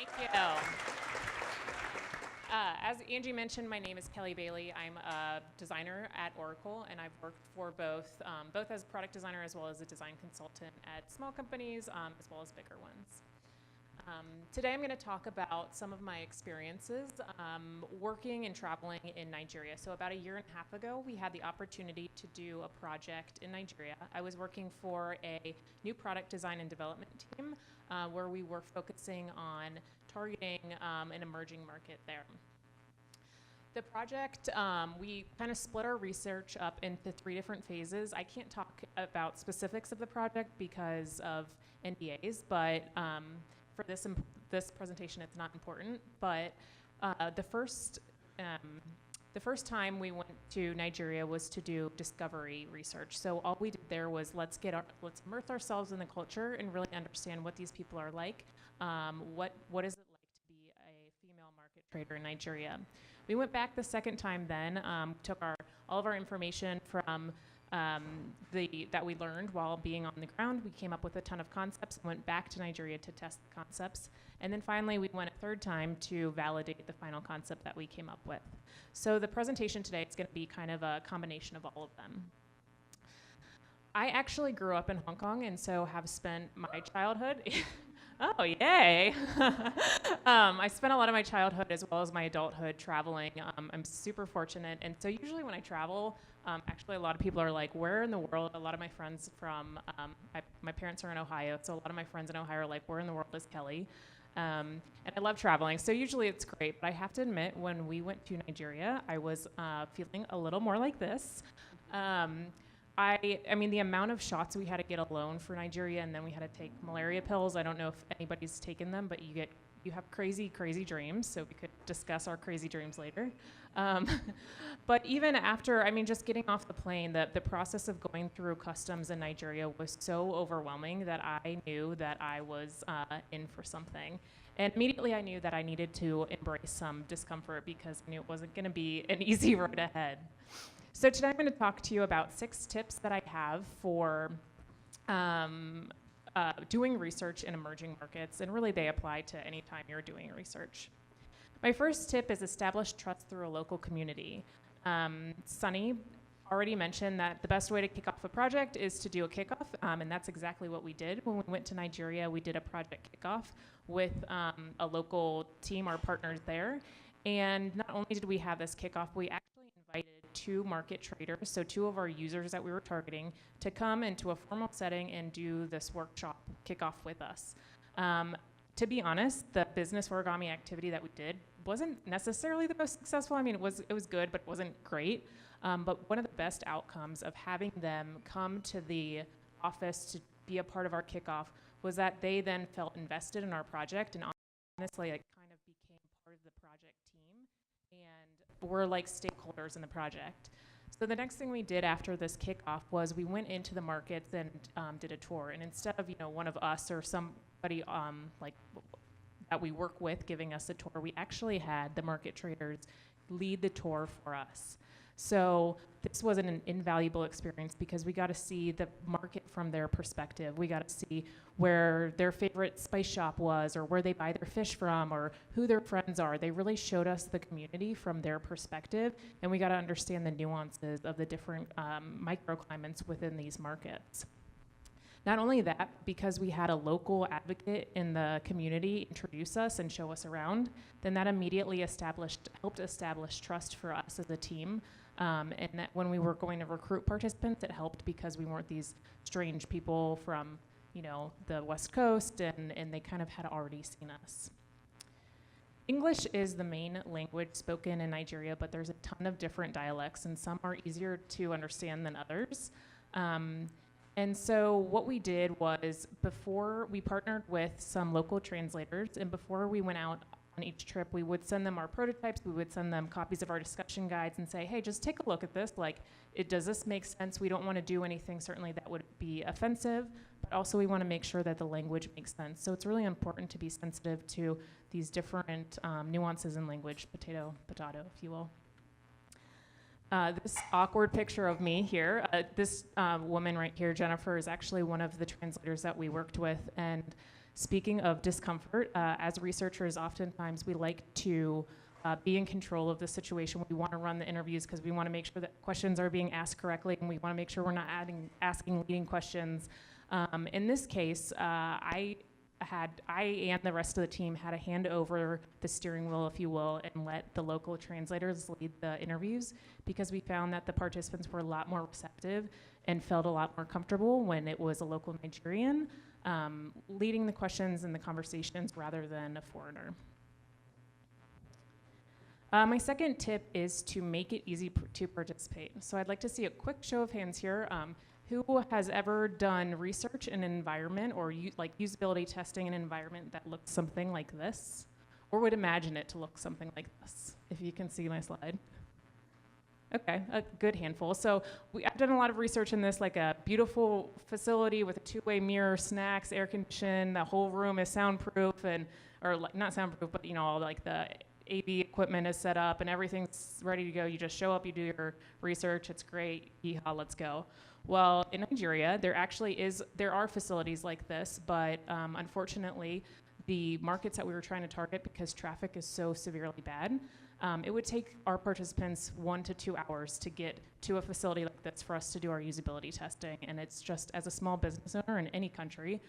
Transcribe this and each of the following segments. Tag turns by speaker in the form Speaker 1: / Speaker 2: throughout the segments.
Speaker 1: Thank you. As Angie mentioned, my name is Kelly Bailey. I'm a designer at Oracle, and I've worked for both as a product designer as well as a design consultant at small companies as well as bigger ones. Today I'm going to talk about some of my experiences working and traveling in Nigeria. So about a year and a half ago, we had the opportunity to do a project in Nigeria. I was working for a new product design and development team where we were focusing on targeting an emerging market there. The project, we kind of split our research up into 3 different phases. I can't talk about specifics of the project because of NDAs, but for this presentation, it's not important. But the first time we went to Nigeria was to do discovery research. So all we did there was let's immerse ourselves in the culture and really understand what these people are like. What is it like to be a female market trader in Nigeria? We went back the second time then, took all of our information from that we learned while being on the ground. We came up with a ton of concepts and went back to Nigeria to test the concepts. And then finally, we went a third time to validate the final concept that we came up with. So the presentation today is going to be kind of a combination of all of them. I actually grew up in Hong Kong, and so have spent my childhood oh, yay. I spent a lot of my childhood as well as my adulthood traveling. I'm super fortunate. And so usually when I travel, actually a lot of people are like, where in the world? A lot of my friends from, my parents are in Ohio, so a lot of my friends in Ohio are like, where in the world is Kelly? And I love traveling, so usually it's great. But I have to admit, when we went to Nigeria, I was feeling a little more like this. I mean, the amount of shots we had to get alone for Nigeria, and then we had to take malaria pills. I don't know if anybody's taken them, but you have crazy, crazy dreams, so we could discuss our crazy dreams later. But even after, I mean, just getting off the plane, the process of going through customs in Nigeria was so overwhelming that I knew that I was in for something. And immediately I knew that I needed to embrace some discomfort because I knew it wasn't going to be an easy road ahead. So today I'm going to talk to you about 6 tips that I have for doing research in emerging markets, and really they apply to any time you're doing research. My first tip is establish trust through a local community. Sunny already mentioned that the best way to kick off a project is to do a kickoff, and that's exactly what we did. When we went to Nigeria, we did a project kickoff with a local team, our partners there, and not only did we have this kickoff, we actually invited 2 market traders, so 2 of our users that we were targeting, to come into a formal setting and do this workshop kickoff with us. To be honest, the business origami activity that we did wasn't necessarily the most successful. I mean, it was good, but it wasn't great. But one of the best outcomes of having them come to the office to be a part of our kickoff was that they then felt invested in our project and honestly, like, kind of became part of the project team. And we're like stakeholders in the project. So the next thing we did after this kickoff was we went into the markets and did a tour. And instead of one of us or somebody like that we work with giving us a tour, we actually had the market traders lead the tour for us. So this was an invaluable experience because we got to see the market from their perspective. We got to see where their favorite spice shop was, or where they buy their fish from, or who their friends are. They really showed us the community from their perspective, and we got to understand the nuances of the different microclimates within these markets. Not only that, because we had a local advocate in the community introduce us and show us around, then that immediately helped establish trust for us as a team. And that when we were going to recruit participants, it helped because we weren't these strange people from, the West Coast, and they kind of had already seen us. English is the main language spoken in Nigeria, but there's a ton of different dialects, and some are easier to understand than others. And so what we did was, before we partnered with some local translators, and before we went out on each trip, we would send them our prototypes, we would send them copies of our discussion guides and say, hey, just take a look at this. Like, does this make sense? We don't want to do anything certainly that would be offensive, but also we want to make sure that the language makes sense. So it's really important to be sensitive to these different nuances in language, potato, if you will. This awkward picture of me here, this woman right here, Jennifer, is actually one of the translators that we worked with, and Speaking of discomfort, as researchers, oftentimes we like to be in control of the situation. We want to run the interviews because we want to make sure that questions are being asked correctly, and we want to make sure we're not asking leading questions. In this case, I and the rest of the team had to hand over the steering wheel, if you will, and let the local translators lead the interviews, because we found that the participants were a lot more receptive and felt a lot more comfortable when it was a local Nigerian leading the questions and the conversations rather than a foreigner. My second tip is to make it easy to participate. So I'd like to see a quick show of hands here. Who has ever done research in an environment or like usability testing in an environment that looks something like this? Or would imagine it to look something like this, if you can see my slide. Okay, a good handful. So I've done a lot of research in this, like a beautiful facility with a two-way mirror, snacks, air conditioned, the whole room is soundproof, or like, not soundproof, but all like the AV equipment is set up and everything's ready to go. You just show up, you do your research, it's great, yeehaw, let's go. Well, in Nigeria, there are facilities like this, but unfortunately, the markets that we were trying to target, because traffic is so severely bad, it would take our participants 1 to 2 hours to get to a facility like this for us to do our usability testing. And it's just, as a small business owner in any country,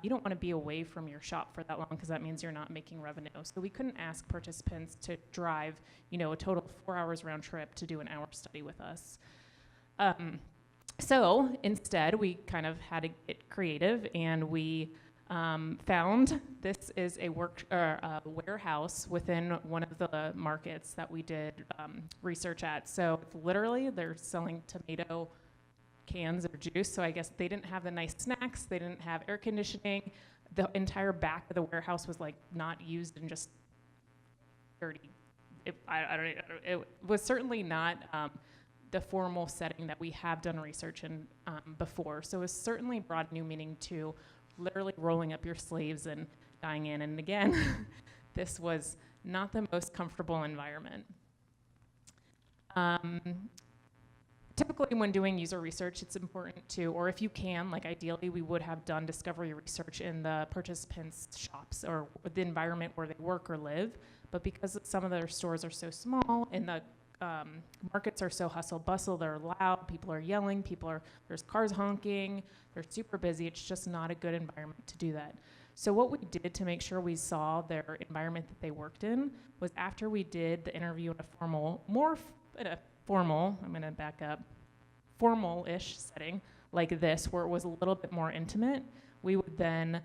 Speaker 1: you don't want to be away from your shop for that long, because that means you're not making revenue. So we couldn't ask participants to drive, a total of 4 hours round trip to do an hour study with us. So instead, we kind of had to get creative, and we found this is a warehouse within one of the markets that we did research at. So literally, they're selling tomato cans or juice. So I guess they didn't have the nice snacks. They didn't have air conditioning. The entire back of the warehouse was like not used and just dirty. It was certainly not the formal setting that we have done research in before. So it certainly brought new meaning to literally rolling up your sleeves and dying in. And again, this was not the most comfortable environment. Typically when doing user research, it's important to, or if you can, like ideally we would have done discovery research in the participants' shops or the environment where they work or live, but because some of their stores are so small and the markets are so hustle bustle, they're loud, people are yelling, there's cars honking, they're super busy, it's just not a good environment to do that. So what we did to make sure we saw their environment that they worked in was, after we did the interview in a formal-ish setting like this, where it was a little bit more intimate, we would then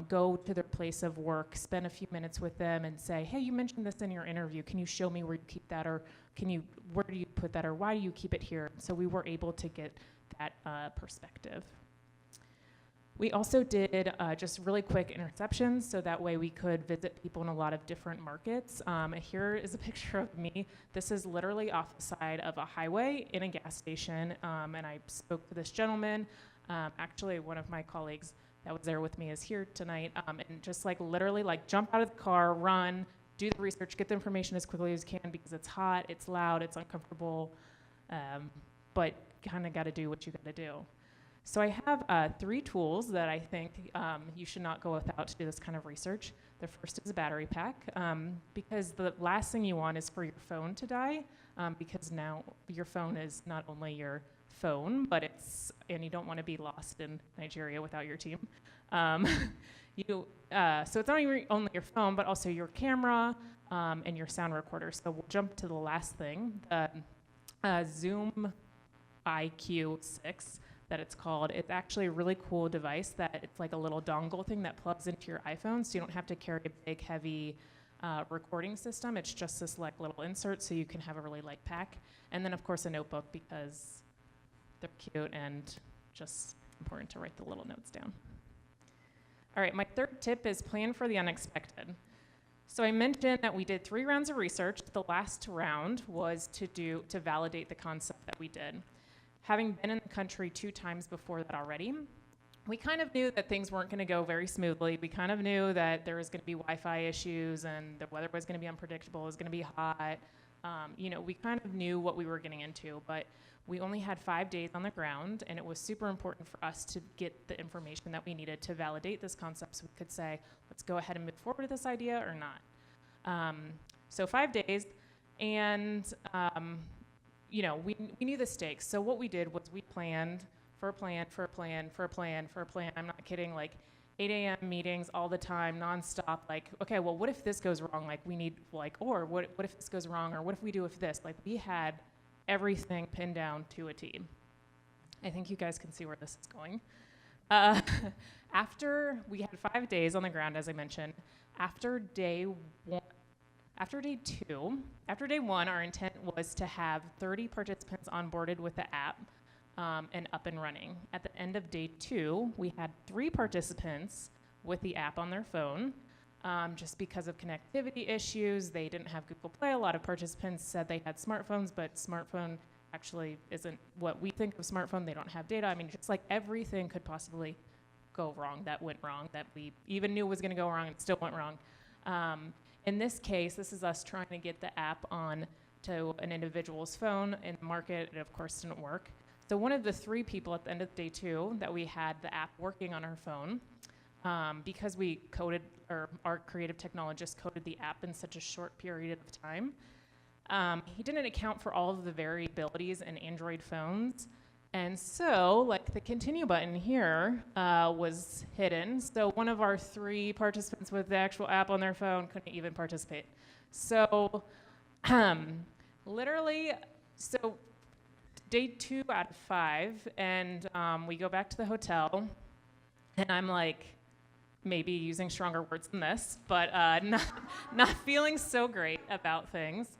Speaker 1: go to their place of work, spend a few minutes with them and say, hey, you mentioned this in your interview, can you show me where you keep that, or where do you put that, or why do you keep it here? So we were able to get that perspective. We also did just really quick interceptions, so that way we could visit people in a lot of different markets. Here is a picture of me. This is literally off the side of a highway in a gas station, and I spoke to this gentleman. Actually, one of my colleagues that was there with me is here tonight, and just like literally like jump out of the car, run, do the research, get the information as quickly as you can, because it's hot, it's loud, it's uncomfortable, but kind of got to do what you got to do. So I have 3 tools that I think you should not go without to do this kind of research. The first is a battery pack, because the last thing you want is for your phone to die, because now your phone is not only your phone, but and you don't want to be lost in Nigeria without your team. So it's not only your phone, but also your camera and your sound recorder. So we'll jump to the last thing, the Zoom IQ6 that it's called. It's actually a really cool device that it's like a little dongle thing that plugs into your iPhone, so you don't have to carry a big, heavy recording system. It's just this like little insert, so you can have a really light pack. And then of course a notebook, because they're cute and just important to write the little notes down. All right, my third tip is plan for the unexpected. So I mentioned that we did 3 rounds of research. The last round was to validate the concept that we did. Having been in the country 2 times before that already, we kind of knew that things weren't going to go very smoothly. We kind of knew that there was going to be Wi-Fi issues and the weather was going to be unpredictable, it was going to be hot. We kind of knew what we were getting into, but We only had 5 days on the ground, and it was super important for us to get the information that we needed to validate this concept so we could say, let's go ahead and move forward with this idea or not. So 5 days, and you know, we knew the stakes. So what we did was we planned for a plan, for a plan, for a plan, for a plan. I'm not kidding, like 8 a.m. meetings all the time, nonstop, like, okay, well, what if this goes wrong? Like, we need, like, or what if this goes wrong? Or what if we do if this? Like, we had everything pinned down to a T. I think you guys can see where this is going. After we had 5 days on the ground, as I mentioned, after day one, after day one, our intent was to have 30 participants onboarded with the app and up and running. At the end of day 2, we had 3 participants with the app on their phone. Just because of connectivity issues, they didn't have Google Play. A lot of participants said they had smartphones, but smartphone actually isn't what we think of smartphone. They don't have data. I mean, just like everything could possibly go wrong that went wrong, that we even knew was gonna go wrong and it still went wrong. In this case, this is us trying to get the app on to an individual's phone. In the market, it of course didn't work. So one of the 3 people at the end of day 2 that we had the app working on our phone, because we coded, or our creative technologist coded the app in such a short period of time, he didn't account for all of the variabilities in Android phones. And so, like, the continue button here was hidden. So one of our 3 participants with the actual app on their phone couldn't even participate. So literally, so day 2 out of 5, and we go back to the hotel, and I'm like, maybe using stronger words than this, but not feeling so great about things.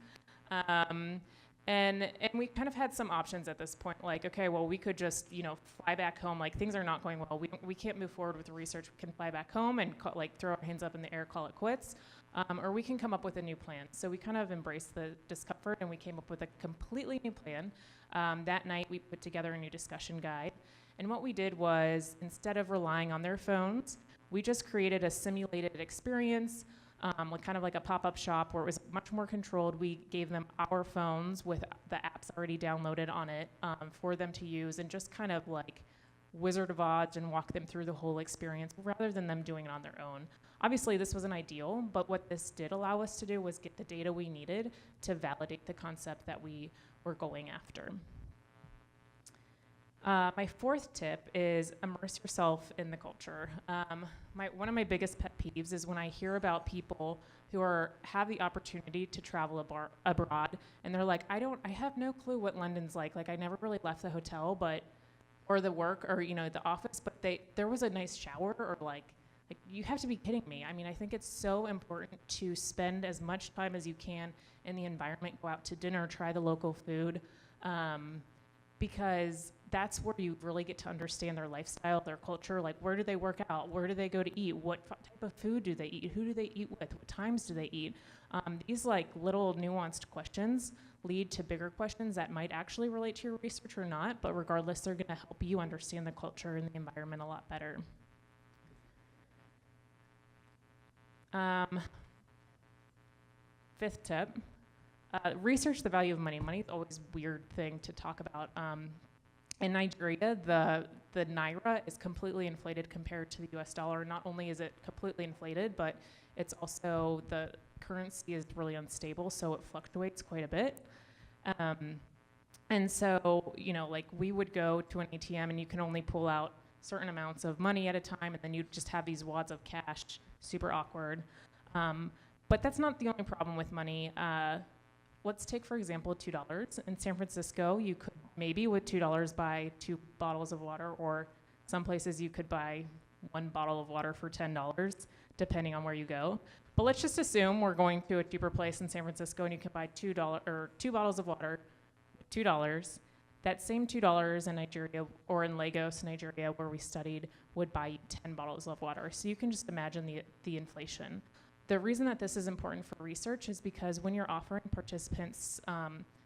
Speaker 1: And we kind of had some options at this point, like, okay, well, we could just, you know, fly back home. Like, things are not going well. We can't move forward with the research. We can fly back home and like throw our hands up in the air, call it quits, or we can come up with a new plan. So we kind of embraced the discomfort, and we came up with a completely new plan. That night, we put together a new discussion guide. And what we did was, instead of relying on their phones, we just created a simulated experience, like kind of like a pop-up shop where it was much more controlled. We gave them our phones with the apps already downloaded on it for them to use, and just kind of like Wizard of Oz and walk them through the whole experience rather than them doing it on their own. Obviously, this wasn't ideal, but what this did allow us to do was get the data we needed to validate the concept that we were going after. My 4th tip is immerse yourself in the culture. One of my biggest pet peeves is when I hear about people who have the opportunity to travel abroad, and they're like, I have no clue what London's like. Like, I never really left the hotel, or the work, or, you know, the office, but there was a nice shower, or like, you have to be kidding me. I mean, I think it's so important to spend as much time as you can in the environment, go out to dinner, try the local food, because that's where you really get to understand their lifestyle, their culture. Like, where do they work out? Where do they go to eat? What type of food do they eat? Who do they eat with? What times do they eat? These like little nuanced questions lead to bigger questions that might actually relate to your research or not, but regardless, they're gonna help you understand the culture and the environment a lot better. 5th tip, research the value of money. Money is always a weird thing to talk about. In Nigeria, the naira is completely inflated compared to the US dollar. Not only is it completely inflated, but it's also, the currency is really unstable, so it fluctuates quite a bit. And so, you know, like, we would go to an ATM and you can only pull out certain amounts of money at a time, and then you just have these wads of cash, super awkward. But that's not the only problem with money. Let's take, for example, $2. In San Francisco, you could maybe with $2 buy 2 bottles of water, or some places you could buy 1 bottle of water for $10, depending on where you go. But let's just assume we're going to a cheaper place in San Francisco and you can buy $2 or 2 bottles of water with $2. That same $2 in Nigeria, or in Lagos, Nigeria, where we studied, would buy you 10 bottles of water. So you can just imagine the inflation. The reason that this is important for research is because when you're offering participants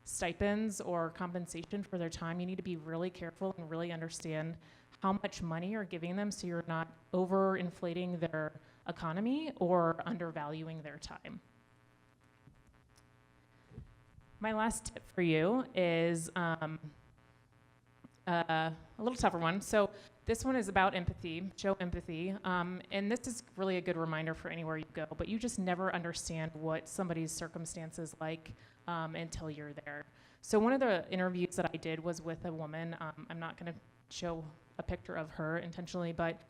Speaker 1: stipends or compensation for their time, you need to be really careful and really understand how much money you're giving them, so you're not overinflating their economy or undervaluing their time. My last tip for you is a little tougher one. So this one is about empathy, show empathy. And this is really a good reminder for anywhere you go, but you just never understand what somebody's circumstances like until you're there. So one of the interviews that I did was with a woman. I'm not gonna show a picture of her intentionally, but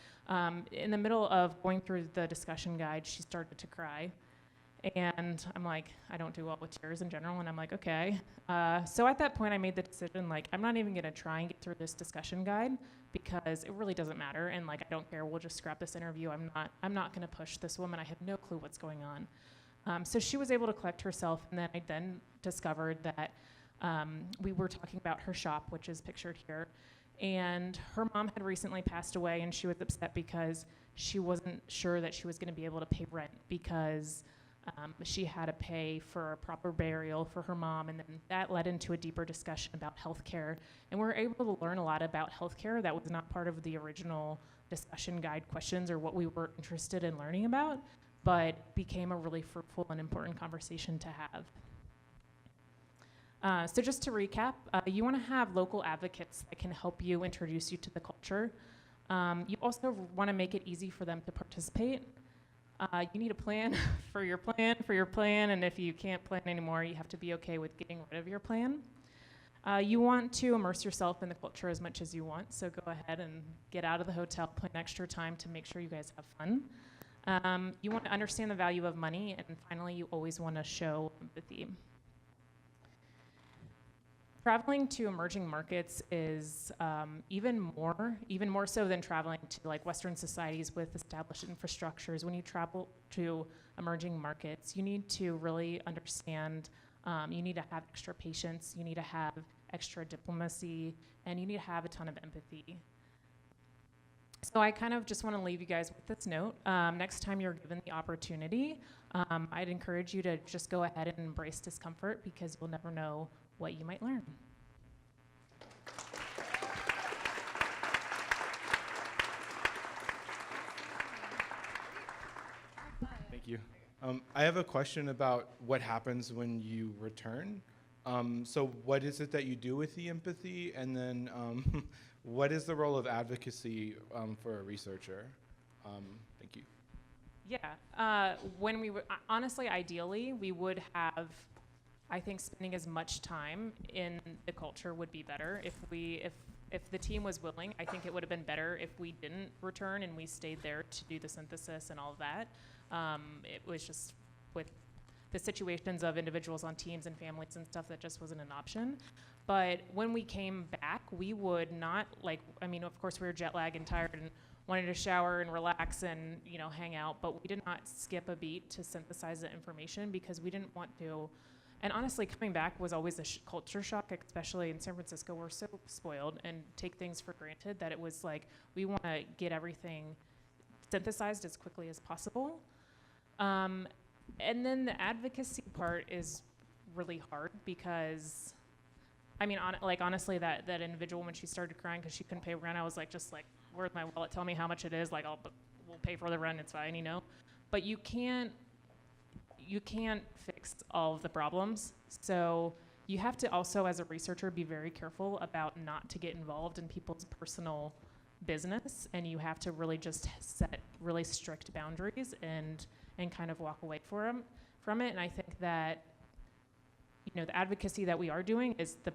Speaker 1: in the middle of going through the discussion guide, she started to cry. And I'm like, I don't do well with tears in general, and I'm like, okay. So at that point, I made the decision, like, I'm not even gonna try and get through this discussion guide because it really doesn't matter, and like, I don't care. We'll just scrap this interview. I'm not gonna push this woman. I have no clue what's going on. So she was able to collect herself, and then I discovered that we were talking about her shop, which is pictured here, and her mom had recently passed away, and she was upset because she wasn't sure that she was gonna be able to pay rent because she had to pay for a proper burial for her mom, and then that led into a deeper discussion about healthcare. And we were able to learn a lot about healthcare that was not part of the original discussion guide questions or what we were interested in learning about, but became a really fruitful and important conversation to have. So just to recap, you want to have local advocates that can help you introduce you to the culture. You also want to make it easy for them to participate. You need a plan for your plan, and if you can't plan anymore, you have to be okay with getting rid of your plan. You want to immerse yourself in the culture as much as you want, so go ahead and get out of the hotel, plan extra time to make sure you guys have fun. You want to understand the value of money, and finally, you always want to show empathy. Traveling to emerging markets is even more so than traveling to like Western societies with established infrastructures. When you travel to emerging markets, you need to really understand, you need to have extra patience, you need to have extra diplomacy, and you need to have a ton of empathy. So I kind of just want to leave you guys with this note. Next time you're given the opportunity, I'd encourage you to just go ahead and embrace discomfort because you'll never know what you might learn.
Speaker 2: Thank you. I have a question about what happens when you return. So what is it that you do with the empathy? And then what is the role of advocacy for a researcher? Thank you.
Speaker 1: Yeah, when we honestly, ideally, we would have, I think spending as much time in the culture would be better. If the team was willing, I think it would have been better if we didn't return and we stayed there to do the synthesis and all of that. It was just with the situations of individuals on teams and families and stuff that just wasn't an option. But when we came back, we would not of course we were jet lagged and tired and wanted to shower and relax and hang out, but we did not skip a beat to synthesize the information because we didn't want to. And honestly, coming back was always a culture shock, especially in San Francisco. We're so spoiled and take things for granted that it was like, we want to get everything synthesized as quickly as possible. And then the advocacy part is really hard because, honestly, that individual, when she started crying because she couldn't pay rent, I was like, where's my wallet? Tell me how much it is. Like, we'll pay for the rent, it's fine, But you can't fix all of the problems. So you have to also, as a researcher, be very careful about not to get involved in people's personal business, and you have to really just set really strict boundaries and kind of walk away from it. And I think that the advocacy that we are doing is the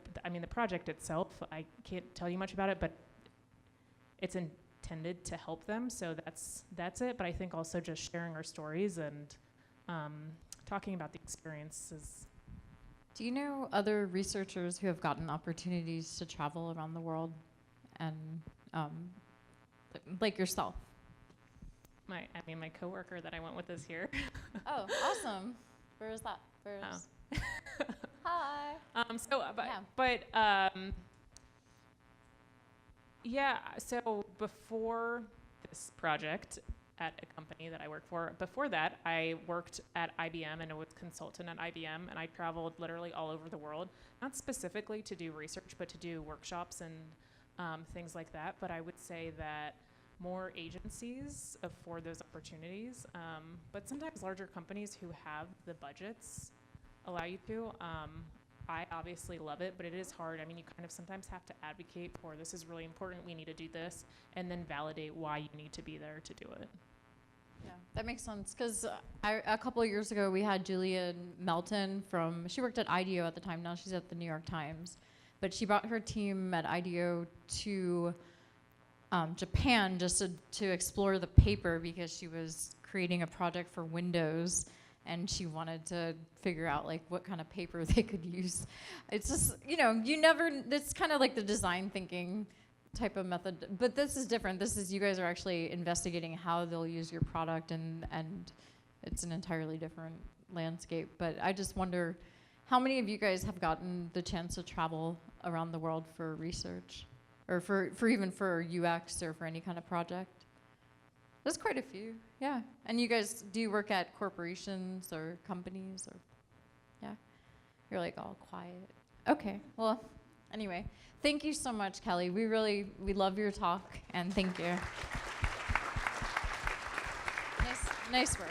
Speaker 1: project itself. I can't tell you much about it, but it's intended to help them. So that's it. But I think also just sharing our stories and talking about the experiences.
Speaker 3: Do you know other researchers who have gotten opportunities to travel around the world and like yourself?
Speaker 1: My coworker that I went with is here.
Speaker 3: Oh, awesome. Where is that? Hi.
Speaker 1: So before this project at a company that I work for, before that, I worked at IBM and I was a consultant at IBM, and I traveled literally all over the world, not specifically to do research, but to do workshops and things like that. But I would say that more agencies afford those opportunities, but sometimes larger companies who have the budgets allow you to. I obviously love it, but it is hard. I mean, you kind of sometimes have to advocate for this is really important, we need to do this, and then validate why you need to be there to do it.
Speaker 3: Yeah, that makes sense. Because a couple of years ago, we had Julia Melton she worked at IDEO at the time. Now she's at the New York Times. But she brought her team at IDEO to Japan just to explore the paper because she was creating a project for Windows. And she wanted to figure out like what kind of paper they could use. It's just, it's kind of like the design thinking type of method, but this is different. This is you guys are actually investigating how they'll use your product, and it's an entirely different landscape. But I just wonder, how many of you guys have gotten the chance to travel around the world for research, or for even for UX or for any kind of project? There's quite a few, yeah. And you guys, do you work at corporations or companies, or yeah? You're like all quiet. Okay, well. Anyway, thank you so much, Kelly. We love your talk, and thank you. Nice work.